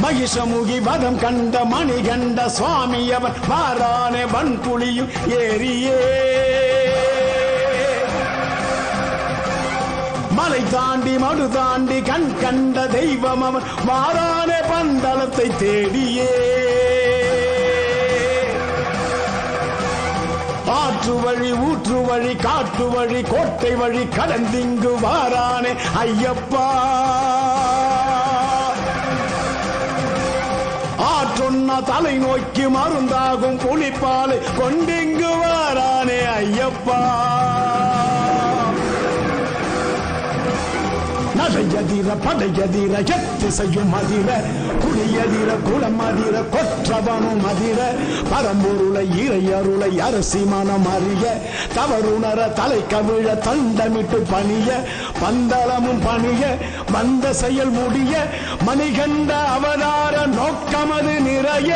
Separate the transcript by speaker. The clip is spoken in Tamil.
Speaker 1: மகிஷமுகி வதம் கண்ட மணிகண்ட சுவாமி அவன் வாரானே வன்புலியும் ஏறியே மலை தாண்டி மடு தாண்டி கண் கண்ட தெய்வம் அவன் வாரானே பந்தளத்தை தேடியே ஆற்று வழி ஊற்று வழி காட்டு வழி கோட்டை வழி கடந்திங்கு வாரானே ஐயப்பா ஆற்றொன்ன தலை நோக்கி மருந்தாகும் புலிப்பாலை கொண்டிங்கு வாரானே ஐயப்பா நடையதிர படையதிர எத்திசையும் அதிர குடியதிர குளம் அதிர கொற்றவனும் அதிர பரம்பொருளை இறை அருளை அரசி மனம் அறிய தவறுணர தலை கவிழ தண்டமிட்டு பணிய பந்தளமும் பணிய வந்த செயல் முடிய மணிகண்ட அவதார நோக்கமது நிறைய